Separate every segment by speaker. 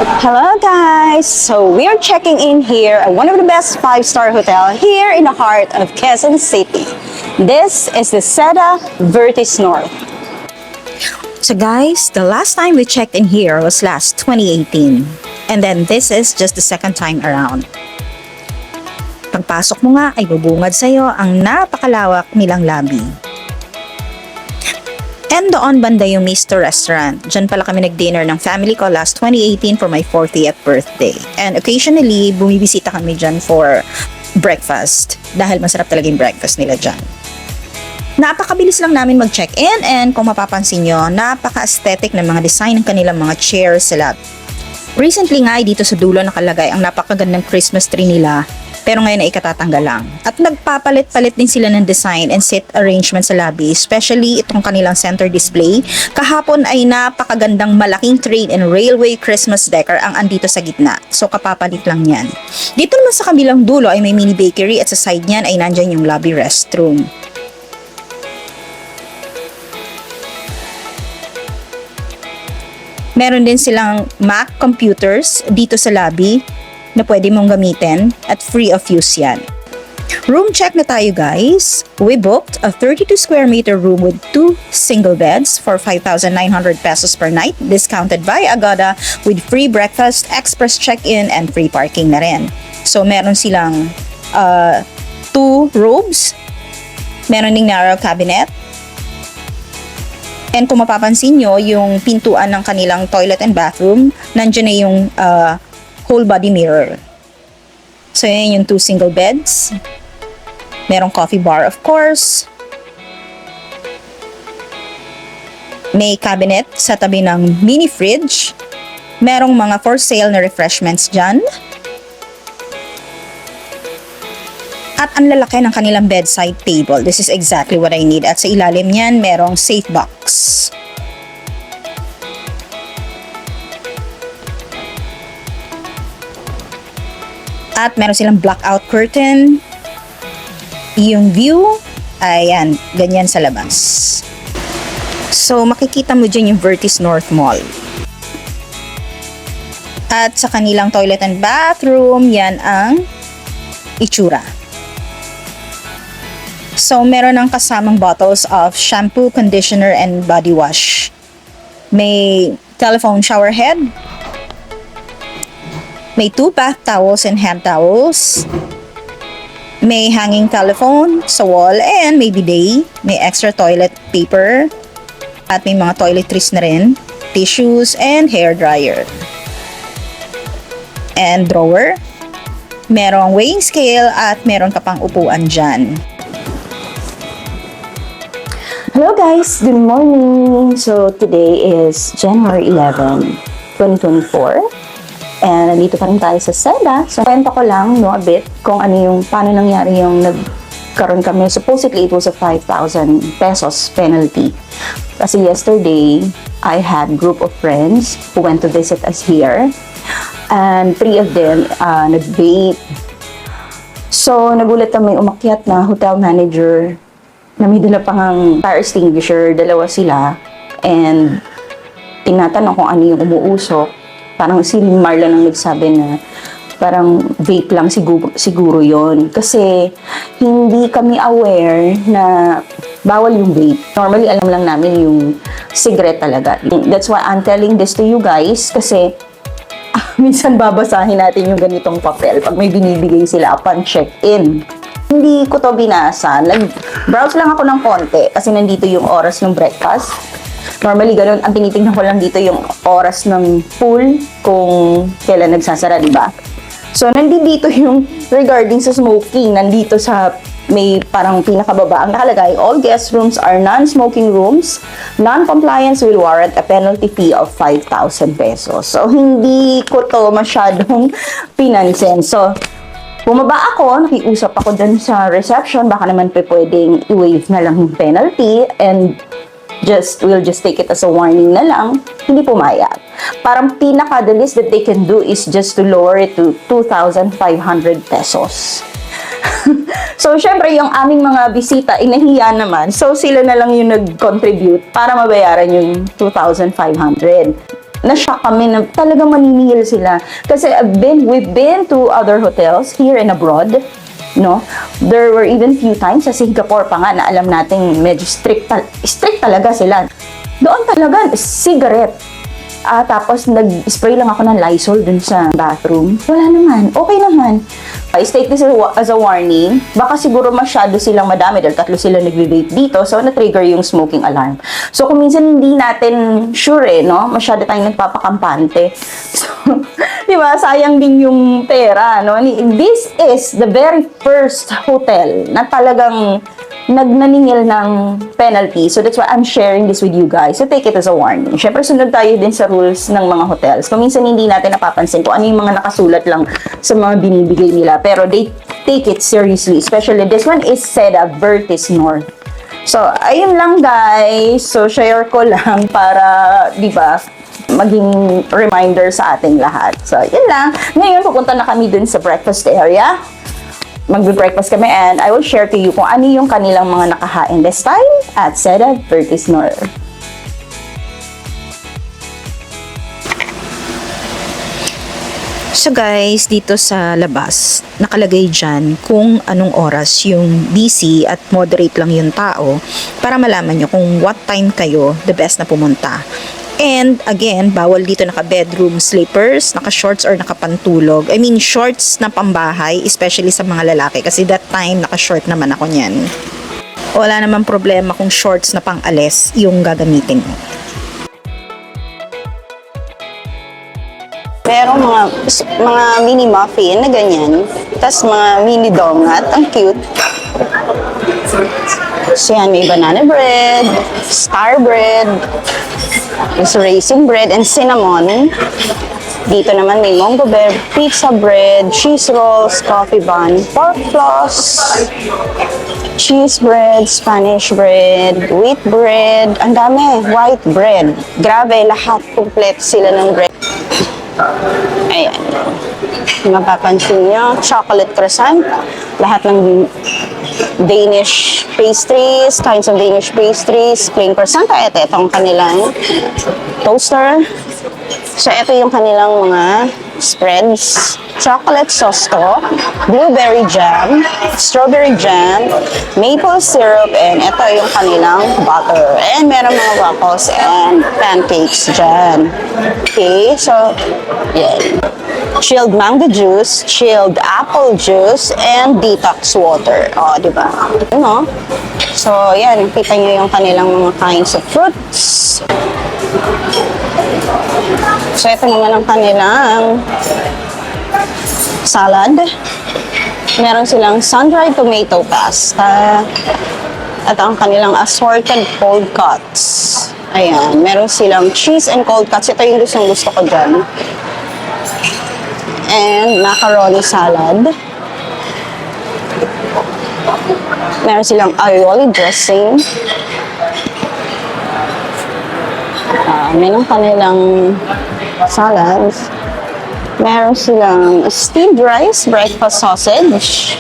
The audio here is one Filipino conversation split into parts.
Speaker 1: Hello guys! So we're checking in here at one of the best 5-star hotel here in the heart of Quezon City. This is the Seda Vertis North. So guys, the last time we checked in here was last 2018. And then this is just the second time around. Pagpasok mo nga ay bubungad sa'yo ang napakalawak nilang lobby. And doon banda yung Mr. Restaurant. Diyan pala kami nag-dinner ng family ko last 2018 for my 40th birthday. And occasionally, bumibisita kami dyan for breakfast. Dahil masarap talaga yung breakfast nila dyan. Napakabilis lang namin mag-check-in and kung mapapansin nyo, napaka-aesthetic ng mga design ng kanilang mga chairs sa lobby. Recently nga ay dito sa dulo nakalagay ang napakagandang Christmas tree nila. Pero ngayon ay ikatatanggal lang. At nagpapalit-palit din sila ng design and seat arrangement sa lobby, especially itong kanilang center display. Kahapon ay napakagandang malaking train and railway Christmas decor ang andito sa gitna. So kapapalit lang yan. Dito naman sa kabilang dulo ay may mini bakery at sa side niyan ay nandyan yung lobby restroom. Meron din silang Mac computers dito sa lobby na pwede mong gamitin at free of use yan. Room check na tayo guys. We booked a 32 square meter room with 2 single beds for 5,900 pesos per night, discounted by Agoda with free breakfast, express check-in, and free parking na rin. So meron silang 2 robes, meron ding narrow cabinet, and kung mapapansin nyo, yung pintuan ng kanilang toilet and bathroom, nandiyan na yung whole body mirror. So yan yung 2 single beds. Merong coffee bar of course. May cabinet sa tabi ng mini fridge. Merong mga for sale na refreshments dyan. At ang lalaki ng kanilang bedside table. This is exactly what I need. At sa ilalim niyan, merong safe box. At meron silang blackout curtain. Yung view, ayan, ganyan sa labas. So, makikita mo dyan yung Vertis North Mall. At sa kanilang toilet and bathroom, yan ang itsura. So, meron ng kasamang bottles of shampoo, conditioner, and body wash. May telephone shower head. May 2 bath towels and hand towels. May hanging telephone sa wall and may bidet. May extra toilet paper. At may mga toiletries na rin. Tissues and hair dryer. And drawer. Merong weighing scale at meron ka pang upuan dyan. Hello guys! Good morning! So today is January 11, 2024. And nandito pa rin tayo sa Seda. So, kwento ko lang, a bit, kung paano nangyari yung nagkaroon kami. Supposedly, it was a 5,000 pesos penalty. Kasi yesterday, I had group of friends who went to visit us here. And 3 of them nag-vape. So, nagulat kami umakyat na hotel manager na may dala pang fire extinguisher. 2 sila. And tinatanong kung ano yung umuusok. Parang si Marlon ang nagsabi na parang vape lang siguro yon kasi hindi kami aware na bawal yung vape. Normally, alam lang namin yung cigarette talaga. That's why I'm telling this to you guys kasi minsan babasahin natin yung ganitong papel pag may binibigay sila upon check-in. Hindi ko to binasa. Nag-browse lang ako ng konti kasi nandito yung oras ng breakfast. Normally, ganun. Ang tinitingnan ko lang dito yung oras ng pool kung kailan nagsasara, di ba? So, nandito yung regarding sa smoking. Nandito sa may parang pinakababa. Ang nakalagay, all guest rooms are non-smoking rooms. Non-compliance will warrant a penalty fee of 5,000 pesos. So, hindi ko to masyadong pinansin. So, bumaba ako, nakiusap ako dun sa reception. Baka naman pwedeng i-waive na lang yung penalty and we'll just take it as a warning na lang, hindi pumayag. Parang the least that they can do is just to lower it to 2,500 pesos. So, syempre, yung aming mga bisita, inahiya naman. So, sila na lang yung nag-contribute para mabayaran yung 2,500. na-shock kami na talagang maniningil sila. Kasi we've been to other hotels here and abroad, no? There were even few times sa Singapore pa nga na alam nating medyo strict talaga sila. Doon talaga, cigarette. Tapos nag-spray lang ako ng Lysol dun sa bathroom. Wala naman. Okay naman. I take this as a warning. Baka siguro masyado silang madami dahil 3 sila nagve-vape dito. So, na-trigger yung smoking alarm. So, kung minsan hindi natin sure no? Masyado tayong nagpapakampante. So, di ba? Sayang din yung pera, no? This is the very first hotel na talagang nagnaningil ng penalty. So, that's why I'm sharing this with you guys. So, take it as a warning. Siyempre, sunod tayo din sa rules ng mga hotels. Kung minsan hindi natin napapansin kung ano yung mga nakasulat lang sa mga binibigay nila. Pero they take it seriously. Especially, this one is Seda Vertis North. So, ayun lang guys. So, share ko lang para, di ba, maging reminder sa ating lahat. So, yun lang. Ngayon, pupunta na kami dun sa breakfast area. Magbe-breakfast kami and I will share to you kung ano yung kanilang mga nakahain this time at Seda Vertis North.
Speaker 2: So guys, dito sa labas, nakalagay dyan kung anong oras yung busy at moderate lang yung tao para malaman nyo kung what time kayo the best na pumunta. And again, bawal dito naka-bedroom slippers, naka-shorts or nakapantulog. I mean, shorts na pambahay, especially sa mga lalaki. Kasi that time, naka-short naman ako niyan. Wala naman problema kung shorts na pang-alis yung gagamitin mo.
Speaker 1: Merong mga mini muffin na ganyan. Tapos mga mini donut. Ang cute. So yan, may banana bread, star bread, is raisin bread, and cinnamon. Dito naman may mango bread, pizza bread, cheese rolls, coffee bun, pork floss, cheese bread, Spanish bread, wheat bread. Ang dami, white bread. Grabe, lahat complete sila ng bread. Ayan. Mapapansin nyo, chocolate croissant. Lahat ng Danish pastries, kinds of Danish pastries, plain croissant. Ito ang kanilang toaster. So, ito yung kanilang mga spreads. Chocolate sauce to, blueberry jam, strawberry jam, maple syrup, and ito yung kanilang butter. And meron mga waffles and pancakes dyan. Okay, so, yan. Chilled mango juice, chilled apple juice, and detox water. O, di ba? Ano? So, yan. Kita nyo yung kanilang mga kinds of fruits. So, ito naman ang kanilang salad. Meron silang sun-dried tomato pasta. At ang kanilang assorted cold cuts. Ayan. Meron silang cheese and cold cuts. Ito yung gusto ko dyan. And macaroni salad. Meron silang aioli dressing. Meron kanilang salads. Meron silang steamed rice, breakfast sausage,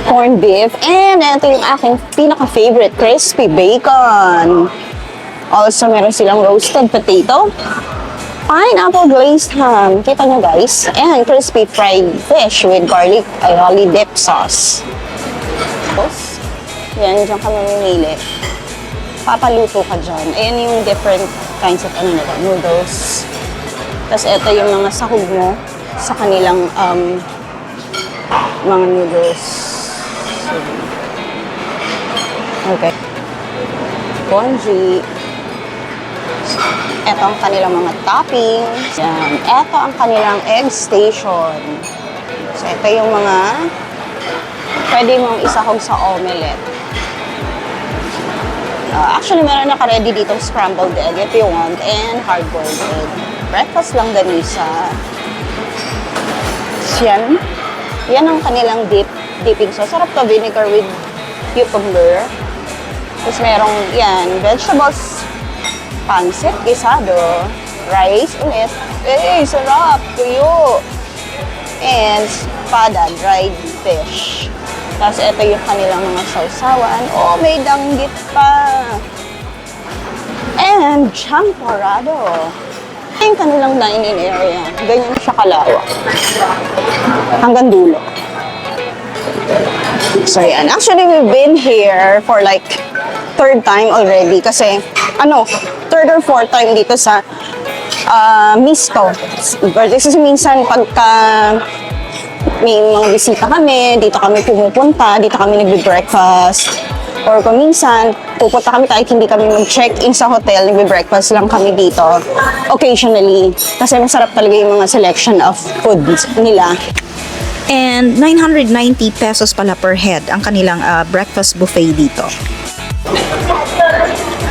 Speaker 1: corned beef, and ito yung aking pinaka-favorite, crispy bacon. Also, meron silang roasted potato, pineapple glazed ham, kita nyo guys, and crispy fried fish with garlic aioli dip sauce. Tapos, yan, dyan ka mamimili. Papaluto ka dyan. Ayan yung different kinds of noodles. Tapos ito yung mga sahog mo sa kanilang mga noodles. Okay. Congee. Ito ang kanilang mga toppings. Yan. Ito ang kanilang egg station. So ito yung mga pwede mong isahog sa omelette. Actually, meron naka-ready ditong scrambled egg if you want and hard-boiled egg. Breakfast lang ganisa. Yan. Yan ang kanilang dipping sauce. Sarap to, vinegar with cucumber. Tapos merong, yan, vegetables, pancit, guisado, rice ulit. Sarap! Tuyo! And espada, dried fish. Tapos ito yung kanilang mga sausawan. Oh, may danggit pa!
Speaker 3: And Champorado. Ito yung kanilang dining area. Ganyan siya kalawak. Hanggang dulo. So yan. Actually, we've been here for like third time already. Kasi, third or fourth time dito sa Misto. This is minsan pagka may mga bisita kami, dito kami pumupunta, dito kami nagbe-breakfast. Or kung minsan, pupunta kami kahit hindi kami mag-check-in sa hotel, nagbe-breakfast lang kami dito. Occasionally. Kasi masarap talaga yung mga selection of foods nila.
Speaker 2: And 990 pesos pala per head ang kanilang breakfast buffet dito.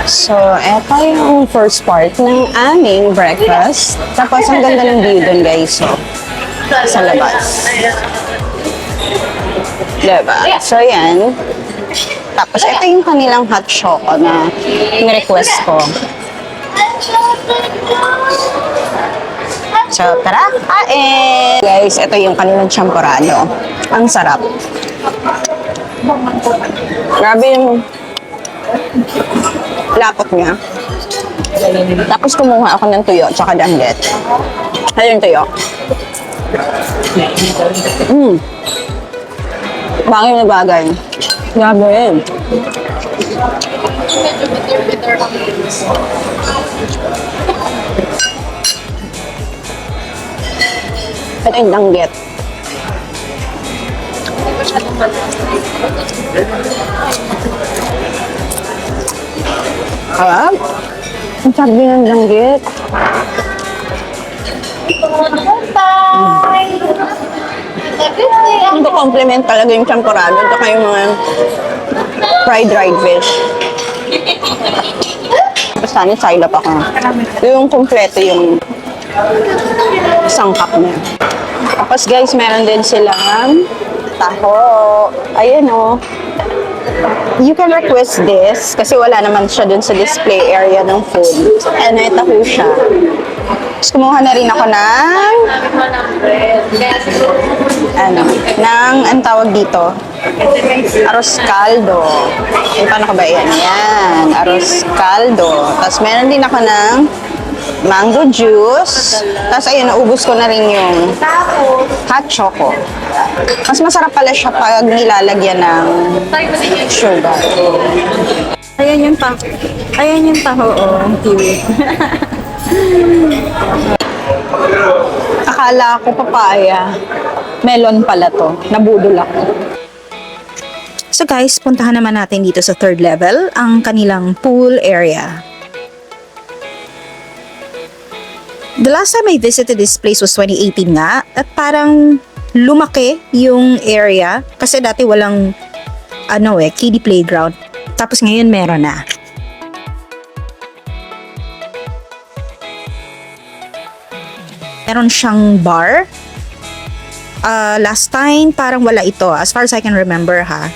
Speaker 3: So, eto yung first part ng aming breakfast. Tapos, ang ganda ng view dun, guys. So, sa labas. Diba? So, yan. Tapos, ito yung kanilang hot choco na ni-request ko. So, tara, kain! Guys, ito yung kanilang champorado. Ang sarap. Grabe yung lapot niya. Tapos, kumuha ako ng tuyo tsaka danggit. Ayun tuyo. Bagay na bagay. Grabe yun. Ito yung danggit. Harap. Ang sarap din ng danggit. Ito compliment talaga yung champorado at saka yung mga fried dried fish. Basta ni side up ako. Yung kompleto yung isang cup niya. Tapos guys, meron din silang taho. Ayun o. You can request this kasi wala naman siya dun sa display area ng food. And ito po siya. Tapos kumuha na rin ako ng ang tawag dito, arroz caldo. Paano ka ba yan? Yan, arroz caldo. Tapos meron din ako ng mango juice. Tapos ayun, naubos ko na rin yung hot choco. Mas masarap pala siya pag nilalagyan ng sugar. Ayan yung taho. Ayan yung taho, oh. Kiwi. Akala ko papaya. Melon pala to. Nabudol ako.
Speaker 2: So guys, puntahan naman natin dito sa third level, ang kanilang pool area. The last time I visited this place was 2018 nga, at parang lumaki yung area kasi dati walang kiddie playground. Tapos ngayon meron na. Meron siyang bar. Last time parang wala ito as far as I can remember ha.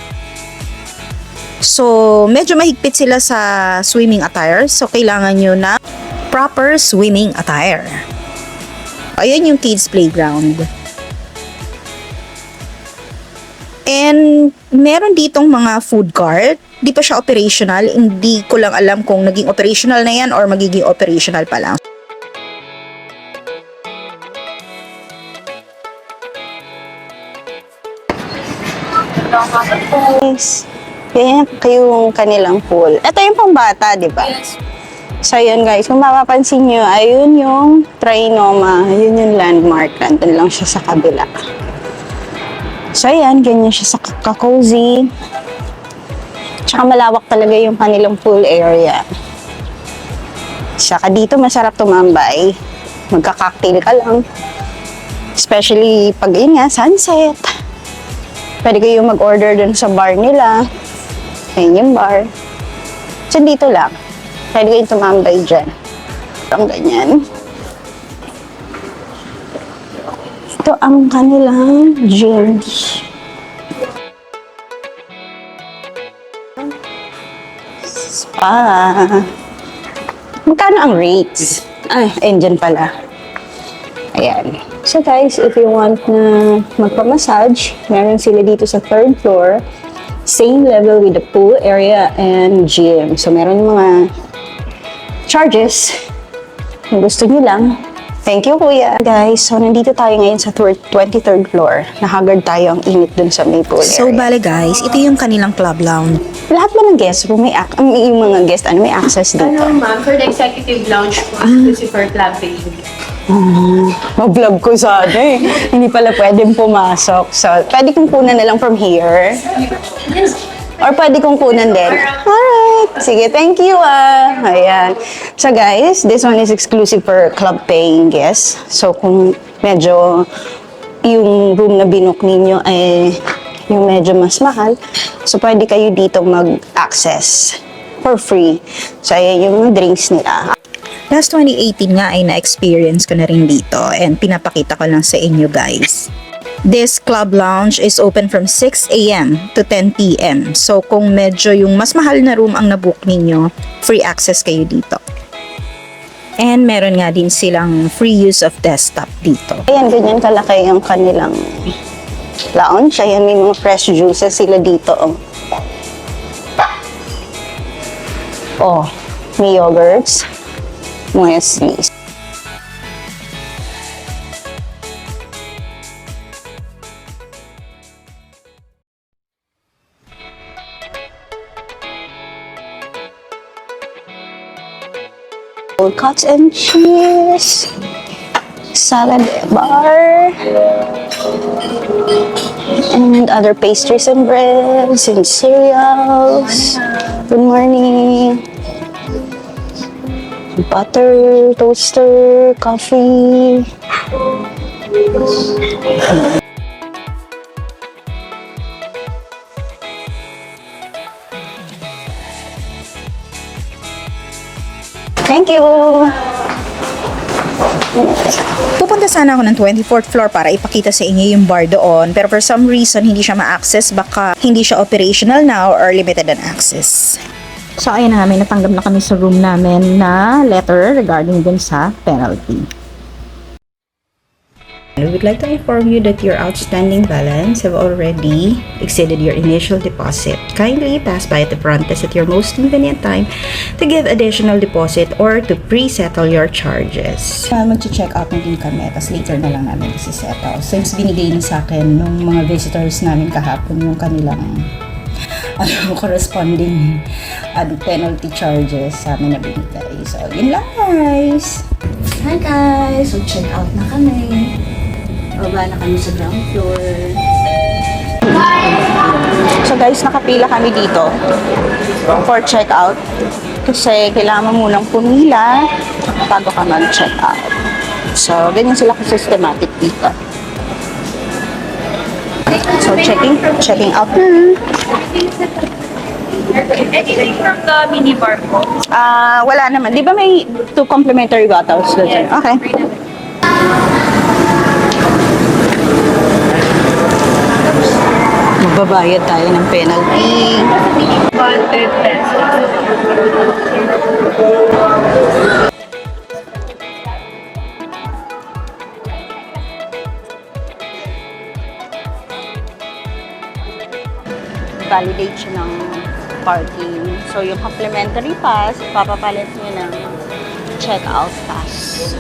Speaker 2: So medyo mahigpit sila sa swimming attire, so kailangan nyo na proper swimming attire. Ayan yung kids playground. And meron ditong mga food cart. Di pa siya operational. Hindi ko lang alam kung naging operational na yan or magiging operational pa lang.
Speaker 3: Guys, yan yung kanilang pool. Ito yung pambata, di ba? So, yun guys, kung mapapansin nyo, ayun yung Trinoma. Ayun yung landmark. Nandun lang siya sa kabila. So, ayan, ganyan siya sa ka-cozy. Tsaka malawak talaga yung kanilang pool area. Saka dito, masarap tumambay. Magka-cocktail ka lang. Especially pag yun nga, sunset. Pwede kayo mag-order dun sa bar nila. Ayun yung bar. So, dito lang. Pwede kayong tumambay dyan. Ang ganyan. Ito ang kanilang gym. Spa. Magkano ang rates? Ay, engine pala. Ayan. So guys, if you want na magpa-massage, meron sila dito sa third floor. Same level with the pool area and gym. So meron mga charges. Kung gusto nyo lang. Thank you, kuya. Guys, so nandito tayo ngayon sa 23rd floor. Nahagard tayo ang init dun sa Maple area.
Speaker 2: So, bale guys, ito yung kanilang club lounge.
Speaker 3: Lahat ba ng guest room, yung mga guest, may access dito?
Speaker 4: Ano ma'am, for the executive lounge po, exclusive for clubbing.
Speaker 3: Mag-vlog ko sana eh. Hindi pala pwedeng pumasok. So, pwede kong kunan na lang from here. Or pwede kong kunan din. Alright. Sige, thank you Ayan. So guys, this one is exclusive for club paying guests. So kung medyo yung room na binook ninyo ay yung medyo mas mahal, so pwede kayo dito mag-access for free. So ayan yung drinks nila.
Speaker 2: Last 2018 nga ay na-experience ko na rin dito and pinapakita ko lang sa inyo guys. This club lounge is open from 6 a.m. to 10 p.m. So kung medyo yung mas mahal na room ang nabook ninyo, free access kayo dito. And meron nga din silang free use of desktop dito.
Speaker 3: Ayan, ganyan kalaki yung kanilang lounge. Ayan, may mga fresh juices sila dito. Oh, may yogurts, mueslis. Cuts and cheese, salad bar, and other pastries and breads and cereals. Good morning. Butter, toaster, coffee. Thank you.
Speaker 2: Pupunta sana ako ng 24th floor para ipakita sa inyo yung bar doon, pero for some reason hindi siya ma-access, baka hindi siya operational now or limited on access. So ayun na, may natanggap na kami sa room namin na letter regarding dun sa penalty. We would like to inform you that your outstanding balance have already exceeded your initial deposit. Kindly pass by at the front desk at your most convenient time to give additional deposit or to pre-settle your charges. Mag-check out na din kami, tapos later na lang namin isi-settle. Since binigay na sa akin nung mga visitors namin kahapon yung kanilang corresponding penalty charges sa amin na binigay. So, yun lang guys! Hi guys! So, check out na kami. Baba na kami sa ground floor.
Speaker 3: So guys, nakapila kami dito for check-out. Kasi kailangan mo munang pumila bago ka mag-check-out. So, ganyan sila ka-systematic dito. So, checking out na.
Speaker 4: Anything from the minibar po?
Speaker 3: Wala naman. Di ba may 2 complimentary bottles doon? Okay. Magbabayad tayo ng penalty.
Speaker 4: 100 pesos.
Speaker 3: Validate siya ng parking. So, yung complimentary pass, papapalit nyo ng check-out pass.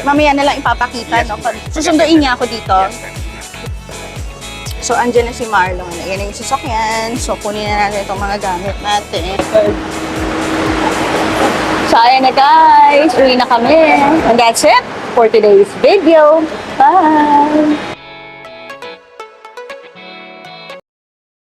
Speaker 3: Mamaya na lang ipapakita, no? Susunduin niya ako dito. So, andyan na si Marlon. Ayan na yung sasakyan. So, kunin na natin itong mga gamit natin. So, ayan na guys. Uwi na kami. And that's it for today's video. Bye!